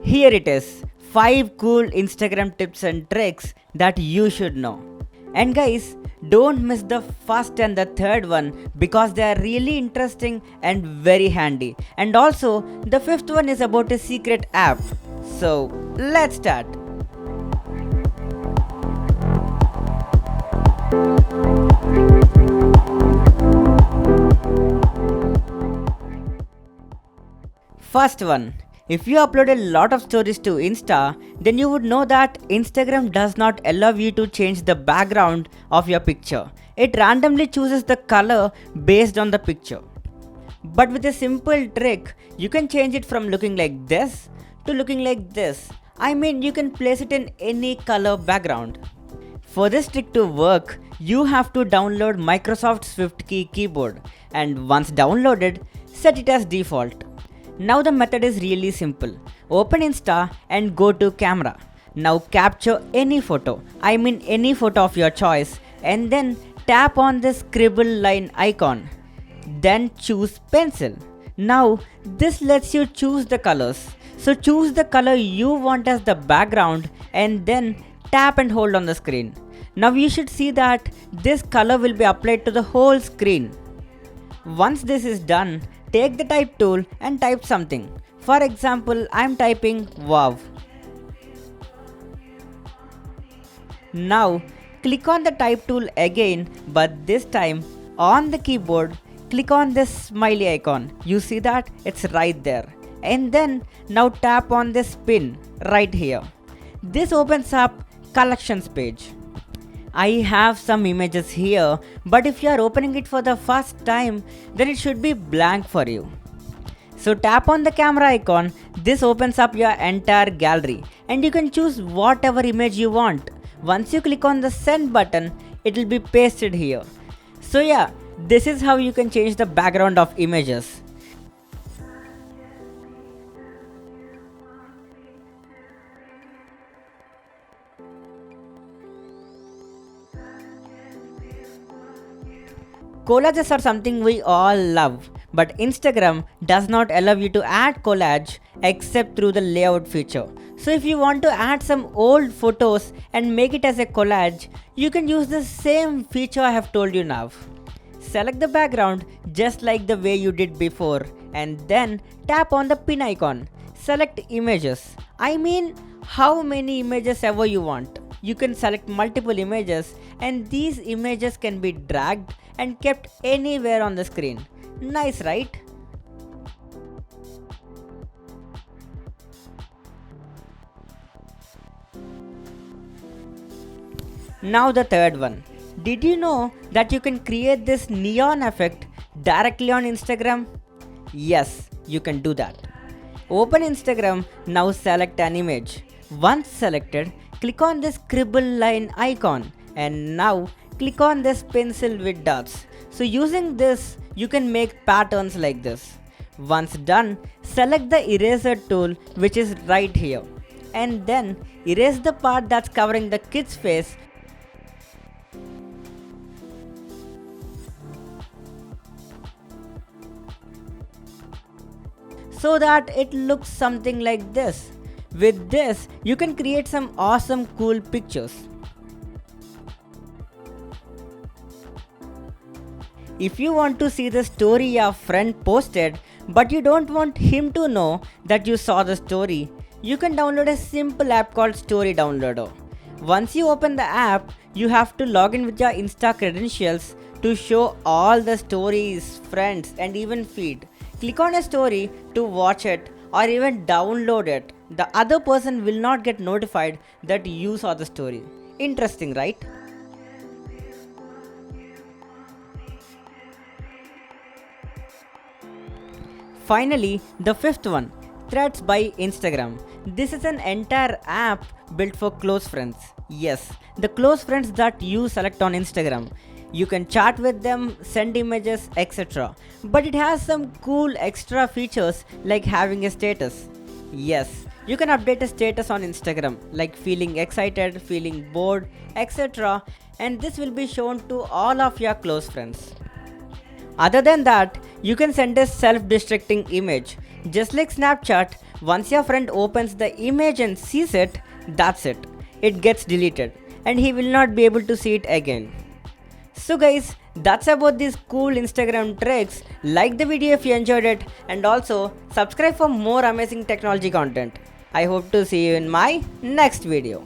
Here it is 5 cool Instagram tips and tricks that you should know. And guys, don't miss the first and the third one because they are really interesting and very handy. And also, the fifth one is about a secret app. So, let's start. First one. If you upload a lot of stories to Insta, then you would know that Instagram does not allow you to change the background of your picture. It randomly chooses the color based on the picture. But with a simple trick, you can change it from looking like this to looking like this. I mean, you can place it in any color background. For this trick to work, you have to download Microsoft SwiftKey keyboard, and once downloaded, set it as default. Now the method is really simple. Open Insta and go to camera. Now capture any photo, I mean any photo of your choice, and then tap on the scribble line icon. Then choose pencil. Now this lets you choose the colors. So choose the color you want as the background and then tap and hold on the screen. Now you should see that this color will be applied to the whole screen. Once this is done, take the type tool and type something. For example, I am typing wow. Now click on the type tool again, but this time on the keyboard, click on this smiley icon. You see that? It's right there. And then now tap on this pin right here. This opens up collections page. I have some images here, but if you are opening it for the first time, then it should be blank for you. So tap on the camera icon, this opens up your entire gallery and you can choose whatever image you want. Once you click on the send button, it will be pasted here. So yeah, this is how you can change the background of images. Collages are something we all love, but Instagram does not allow you to add collage except through the layout feature. So if you want to add some old photos and make it as a collage, you can use the same feature I have told you now. Select the background just like the way you did before and then tap on the pin icon. Select images. I mean how many images ever you want. You can select multiple images and these images can be dragged and kept anywhere on the screen. Nice, right? Now the third one. Did you know that you can create this neon effect directly on Instagram? Yes, you can do that. Open Instagram, now select an image. Once selected, click on this scribble line icon and now click on this pencil with dots. So using this, you can make patterns like this. Once done, select the eraser tool which is right here and then erase the part that's covering the kid's face so that it looks something like this. With this, you can create some awesome cool pictures. If you want to see the story your friend posted, but you don't want him to know that you saw the story, you can download a simple app called Story Downloader. Once you open the app, you have to log in with your Insta credentials to show all the stories, friends, and even feed. Click on a story to watch it or even download it. The other person will not get notified that you saw the story. Interesting, right? Finally, the fifth one, Threads by Instagram. This is an entire app built for close friends. Yes, the close friends that you select on Instagram. You can chat with them, send images, etc. But it has some cool extra features like having a status. Yes, you can update a status on Instagram like feeling excited, feeling bored, etc. And this will be shown to all of your close friends. Other than that, you can send a self-destructing image just like Snapchat, Once your friend opens the image and sees it, that's it. It gets deleted and he will not be able to see it again. So guys, that's about these cool Instagram tricks. Like the video if you enjoyed it, and also subscribe for more amazing technology content. I hope to see you in my next video.